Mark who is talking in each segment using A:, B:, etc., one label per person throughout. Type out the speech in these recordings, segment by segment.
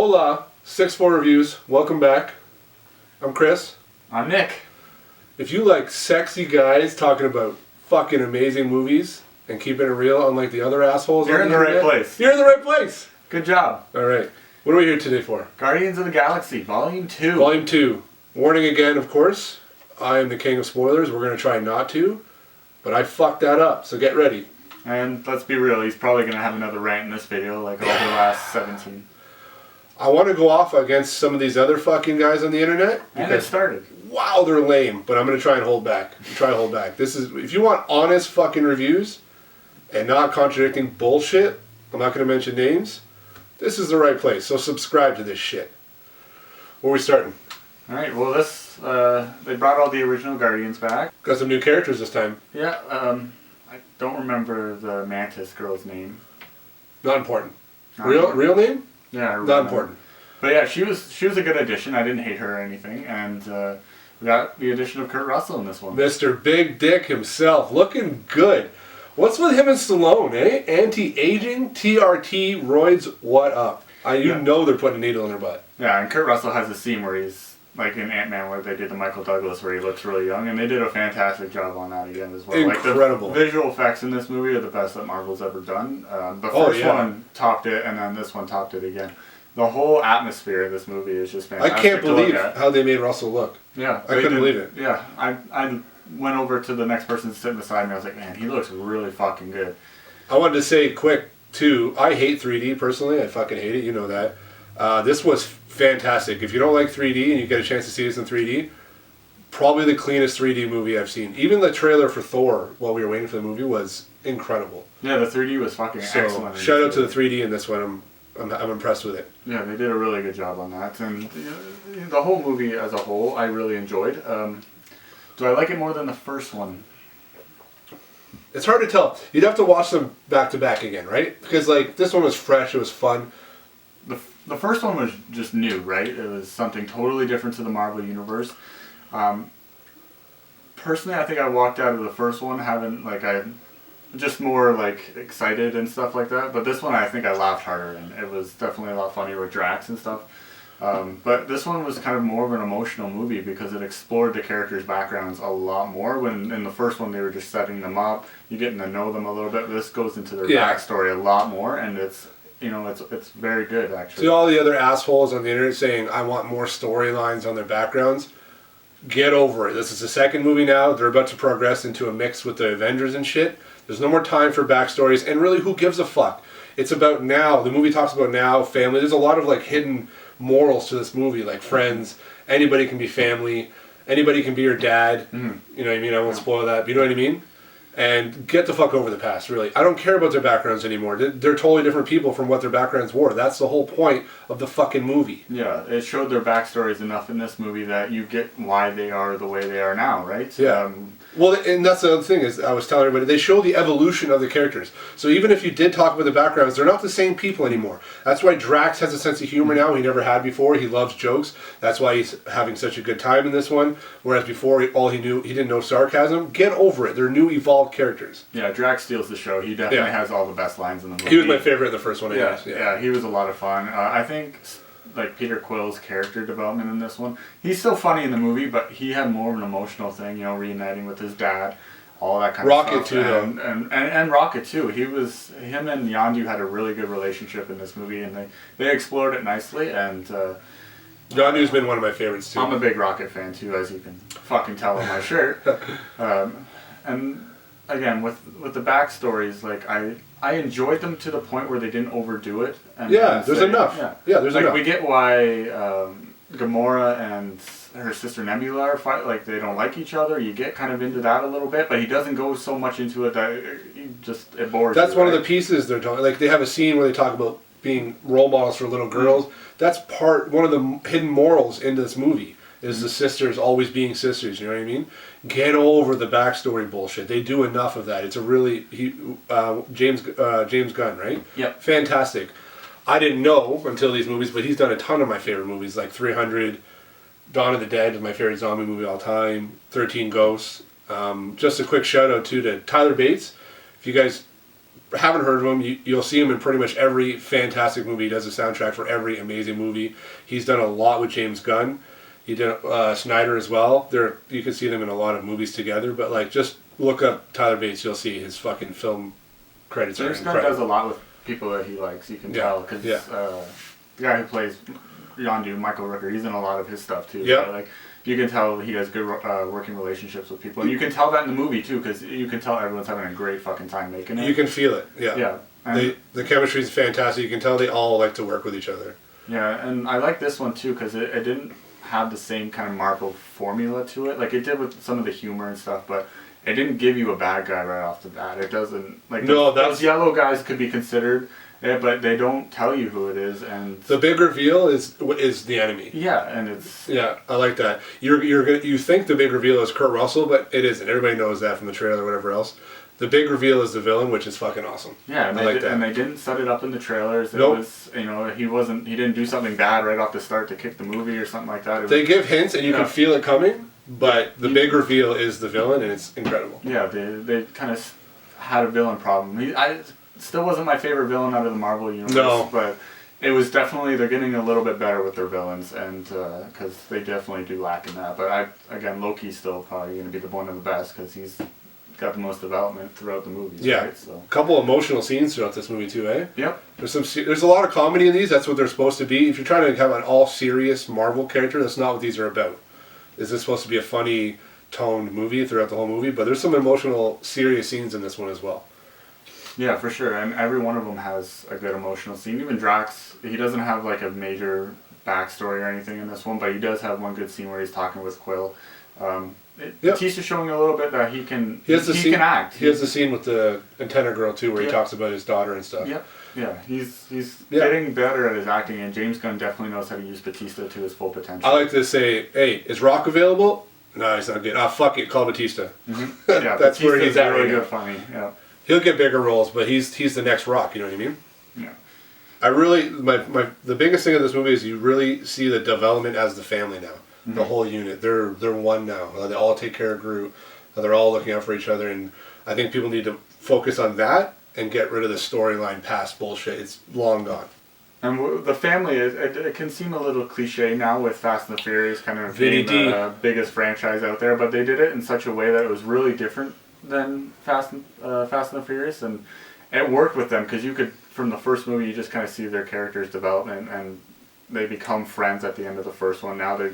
A: Hola, 6-4 Reviews. Welcome back. I'm Chris.
B: I'm Nick.
A: If you like sexy guys talking about fucking amazing movies and keeping it real, unlike the other assholes,
B: You're in the right place.
A: You're in the right place.
B: Good job.
A: All right. What are we here today for?
B: Guardians of the Galaxy, Volume 2.
A: Volume 2. Warning again, of course. I am the king of spoilers. We're going to try not to, but I fucked that up, so get ready.
B: And let's be real, he's probably going to have another rant in this video, like all the last 17.
A: I want to go off against some of these other fucking guys on the internet.
B: And it started.
A: Wow, they're lame, but I'm going to try and hold back. This is, if you want honest fucking reviews and not contradicting bullshit, I'm not going to mention names, this is the right place. So subscribe to this shit. Where are we starting?
B: Alright, well this, they brought all the original Guardians back.
A: Got some new characters this time.
B: Yeah, I don't remember the Mantis girl's name.
A: Not important. Real name?
B: Yeah,
A: not important.
B: But yeah, she was a good addition. I didn't hate her or anything, and we got the addition of Kurt Russell in this one.
A: Mr. Big Dick himself, looking good. What's with him and Stallone, eh? Anti-aging, TRT, roids, what up? You know they're putting a needle in her butt.
B: Yeah, and Kurt Russell has a scene where he's, like in Ant-Man, where they did the Michael Douglas, where he looks really young, and they did a fantastic job on that again as well.
A: Incredible.
B: Like, the visual effects in this movie are the best that Marvel's ever done. The first one topped it, and then this one topped it again. The whole atmosphere of this movie is just fantastic.
A: I can't believe how they made Russell look.
B: Yeah.
A: I couldn't believe it.
B: Yeah, I went over to the next person sitting beside me, I was like, man, he looks really fucking good.
A: I wanted to say quick, too, I hate 3D personally. I fucking hate it, you know that. This was fantastic. If you don't like 3D and you get a chance to see this in 3D, probably the cleanest 3D movie I've seen. Even the trailer for Thor, while we were waiting for the movie, was incredible.
B: Yeah, the 3D was fucking excellent.
A: Shout out to the 3D in this one. I'm impressed with it.
B: Yeah, they did a really good job on that. And the whole movie as a whole, I really enjoyed. Do I like it more than the first one?
A: It's hard to tell. You'd have to watch them back to back again, right? Because like this one was fresh, it was fun.
B: The first one was just new, right? It was something totally different to the Marvel Universe. Personally, I think I walked out of the first one just more like excited and stuff like that. But this one, I think I laughed harder, and it was definitely a lot funnier with Drax and stuff. But this one was kind of more of an emotional movie because it explored the characters' backgrounds a lot more. When in the first one they were just setting them up, you getting to know them a little bit. This goes into their backstory a lot more, and it's very good actually.
A: See all the other assholes on the internet saying I want more storylines on their backgrounds. Get over it. This is the second movie now. They're about to progress into a mix with the Avengers and shit. There's no more time for backstories, and really, who gives a fuck? It's about now. The movie talks about now, family. There's a lot of like hidden morals to this movie, like friends. Anybody can be family. Anybody can be your dad.
B: Mm-hmm.
A: You know what I mean? I won't spoil that, but you know what I mean? And get the fuck over the past, really. I don't care about their backgrounds anymore. They're totally different people from what their backgrounds were. That's the whole point of the fucking movie.
B: Yeah, it showed their backstories enough in this movie that you get why they are the way they are now, right?
A: Yeah. Well, and that's the other thing is I was telling everybody, they show the evolution of the characters. So even if you did talk about the backgrounds, they're not the same people anymore. That's why Drax has a sense of humor now he never had before. He loves jokes. That's why he's having such a good time in this one. Whereas before, he didn't know sarcasm. Get over it. They're new, evolved characters.
B: Yeah, Drax steals the show. He definitely has all the best lines in the movie.
A: He was my favorite in the first one.
B: Yeah, he was a lot of fun. I think like Peter Quill's character development in this one, he's still funny in the movie, but he had more of an emotional thing, reuniting with his dad, all that kind of stuff.
A: Rocket too, though.
B: And Rocket too. Him and Yondu had a really good relationship in this movie, and they explored it nicely. And
A: Yondu's been one of my favorites too.
B: I'm a big Rocket fan too, as you can fucking tell on my shirt. And again, with the backstories, like I enjoyed them to the point where they didn't overdo it. And
A: there's enough. Yeah, there's enough.
B: We get why Gamora and her sister Nebula are fight. Like they don't like each other. You get kind of into that a little bit, but he doesn't go so much into it that it bores you.
A: That's one of the pieces they're talking. Like they have a scene where they talk about being role models for little girls. Mm-hmm. That's one of the hidden morals in this movie. Is the sisters always being sisters, you know what I mean? Get over the backstory bullshit. They do enough of that. It's a really... James Gunn, right?
B: Yep.
A: Fantastic. I didn't know until these movies, but he's done a ton of my favorite movies, like 300, Dawn of the Dead is my favorite zombie movie of all time, 13 Ghosts. Just a quick shout out to Tyler Bates. If you guys haven't heard of him, you'll see him in pretty much every fantastic movie. He does the soundtrack for every amazing movie. He's done a lot with James Gunn. He did Snyder as well. You can see them in a lot of movies together. But like, just look up Tyler Bates. You'll see his fucking film credits.
B: James
A: are
B: Gunn
A: incredible.
B: does a lot with people that he likes. You can tell because the guy who plays Yondu, Michael Rooker, he's in a lot of his stuff too.
A: Yeah.
B: Like you can tell he has good working relationships with people, and you can tell that in the movie too because you can tell everyone's having a great fucking time making it.
A: You can feel it. Yeah.
B: Yeah. And
A: The chemistry is fantastic. You can tell they all like to work with each other.
B: yeah, and I like this one too because it didn't have the same kind of Marvel formula to it. Like it did with some of the humor and stuff, but it didn't give you a bad guy right off the bat. It doesn't like those yellow guys could be considered, but they don't tell you who it is, and
A: the big reveal is the enemy.
B: Yeah, and it's
A: I like that. You think the big reveal is Kurt Russell, but it isn't. Everybody knows that from the trailer or whatever else. The big reveal is the villain, which is fucking awesome.
B: Yeah, and they didn't set it up in the trailers. It was, he didn't do something bad right off the start to kick the movie or something like that.
A: They give hints and you can feel it coming, but the big reveal is the villain, and it's incredible.
B: Yeah, they kind of had a villain problem. I still wasn't my favorite villain out of the Marvel universe, but it was definitely, they're getting a little bit better with their villains, and because they definitely do lack in that. But Loki's still probably going to be the one of the best because he's got the most development throughout the movies.
A: Yeah,
B: right? So.
A: a couple emotional scenes throughout this movie too, eh?
B: Yep.
A: There's a lot of comedy in these. That's what they're supposed to be. If you're trying to have an all serious Marvel character, that's not what these are about. Is this supposed to be a funny toned movie throughout the whole movie? But there's some emotional, serious scenes in this one as well.
B: Yeah, for sure. And every one of them has a good emotional scene. Even Drax, he doesn't have like a major backstory or anything in this one, but he does have one good scene where he's talking with Quill. Batista's showing a little bit that he can act.
A: He has the scene with the antenna girl too, where he talks about his daughter and stuff.
B: Yep. Yeah, he's getting better at his acting, and James Gunn definitely knows how to use Batista to his full potential.
A: I like to say, hey, is Rock available? No, he's not good. Ah, fuck it, call Batista.
B: Mm-hmm. Yeah,
A: that's
B: Batista's
A: where he's at
B: really
A: right
B: good,
A: now.
B: funny. Yeah.
A: He'll get bigger roles, but he's the next Rock. You know what I mean?
B: Yeah.
A: I really the biggest thing of this movie is you really see the development as the family now. Mm-hmm. The whole unit, they're one now. They all take care of Groot. They're all looking out for each other, and I think people need to focus on that and get rid of the storyline past bullshit. It's long gone.
B: And the family, it can seem a little cliche now with Fast and the Furious kind of being the biggest franchise out there, but they did it in such a way that it was really different than Fast and the Furious, and it worked with them because you could, from the first movie, you just kind of see their characters' development, and they become friends at the end of the first one. Now they're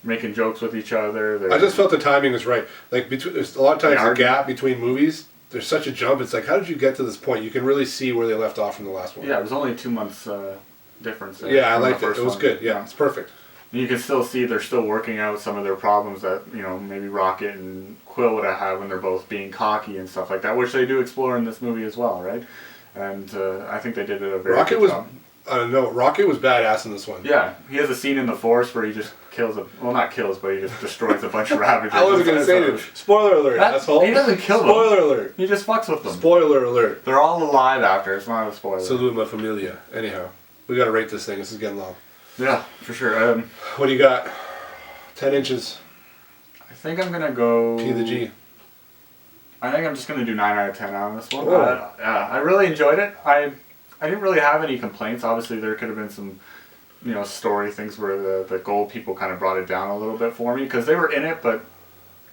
B: making jokes with each other.
A: I just felt the timing was right. Like there's a lot of times a gap between movies. There's such a jump. It's like, how did you get to this point? You can really see where they left off from the last one.
B: Yeah, it was only 2 months difference.
A: Yeah, I liked it. It was good. Yeah, it's perfect.
B: And you can still see they're still working out some of their problems that, maybe Rocket and Quill would have had when they're both being cocky and stuff like that, which they do explore in this movie as well, right? And I think they did a very good job.
A: Rocket was badass in this one.
B: Yeah, he has a scene in the forest where he just kills not kills, but he just destroys a bunch of Ravagers.
A: I wasn't going to say it. Spoiler alert, asshole.
B: He doesn't kill them.
A: Spoiler alert.
B: He just fucks with them.
A: Spoiler alert.
B: They're all alive after. It's not a spoiler.
A: Salute my familia. Anyhow, we got to rate this thing. This is getting long.
B: Yeah, for sure.
A: What do you got? 10 inches.
B: I think I'm going to go...
A: P to the G.
B: I think I'm just going to do 9 out of 10 on this one.
A: Oh.
B: I really enjoyed it. I didn't really have any complaints. Obviously, there could have been some, story things where the gold people kind of brought it down a little bit for me because they were in it, but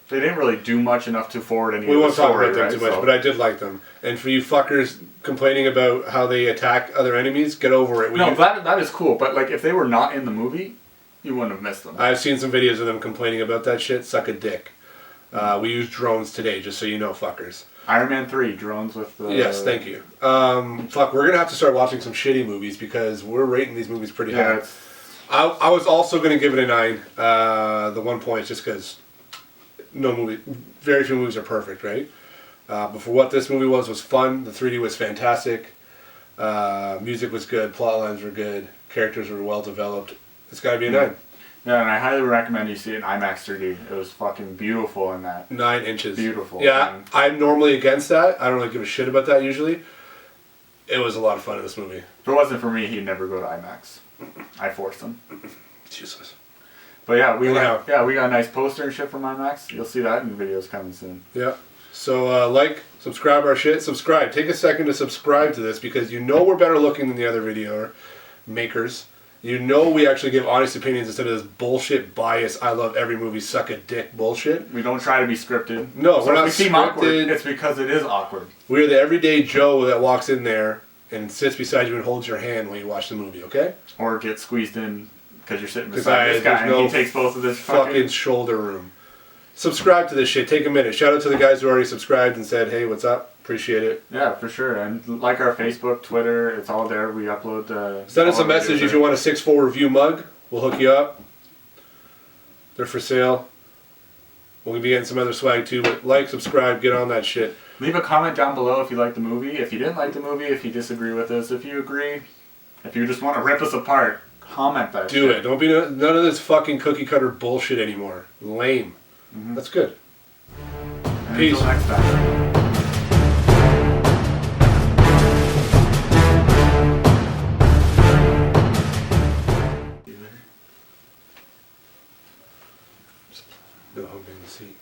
B: they didn't really do much enough to forward any of the story.
A: We won't talk about them
B: right?
A: too much, but I did like them. And for you fuckers complaining about how they attack other enemies, get over it.
B: That is cool, but like if they were not in the movie, you wouldn't have missed them.
A: I've seen some videos of them complaining about that shit. Suck a dick. We use drones today, just so you know, fuckers.
B: Iron Man 3, drones with the...
A: Yes, thank you. We're going to have to start watching some shitty movies because we're rating these movies pretty high. I was also going to give it a 9. The 1 point just because very few movies are perfect, right? But for what this movie was fun. The 3D was fantastic. Music was good. Plot lines were good. Characters were well developed. It's got to be a 9.
B: Yeah, and I highly recommend you see it in IMAX 3D. It was fucking beautiful in that.
A: 9 inches.
B: Beautiful.
A: Yeah, I'm normally against that. I don't really give a shit about that usually. It was a lot of fun in this movie.
B: If it wasn't for me, he'd never go to IMAX. I forced him.
A: Jesus.
B: But yeah, we got a nice poster and shit from IMAX. You'll see that in videos coming soon.
A: Yeah. So like, subscribe our shit. Subscribe. Take a second to subscribe to this because you know we're better looking than the other video makers. You know we actually give honest opinions instead of this bullshit bias. I love every movie, suck a dick bullshit.
B: We don't try to be scripted.
A: No,
B: so
A: we're not
B: if we seem
A: scripted.
B: awkward, it's because it is awkward.
A: We're the everyday Joe that walks in there and sits beside you and holds your hand while you watch the movie, okay?
B: Or get squeezed in because you're sitting
A: 'Cause
B: beside this guy
A: there's
B: and
A: no
B: he takes both of this
A: fucking shoulder room. Subscribe to this shit. Take a minute. Shout out to the guys who already subscribed and said, hey, what's up? Appreciate it.
B: Yeah, for sure. And like our Facebook, Twitter, it's all there. We upload
A: Send us
B: all
A: a
B: our
A: message
B: videos
A: if you want a 6-4 review mug. We'll hook you up. They're for sale. We'll be getting some other swag too, but like, subscribe, get on that shit.
B: Leave a comment down below if you like the movie, if you didn't like the movie, if you disagree with us, if you agree, if you just want to rip us apart, comment that
A: Do
B: shit.
A: it. Don't be none of this fucking cookie cutter bullshit anymore. Lame. That's good.
B: And
A: Peace.
B: Until next time.
A: No humping the seat.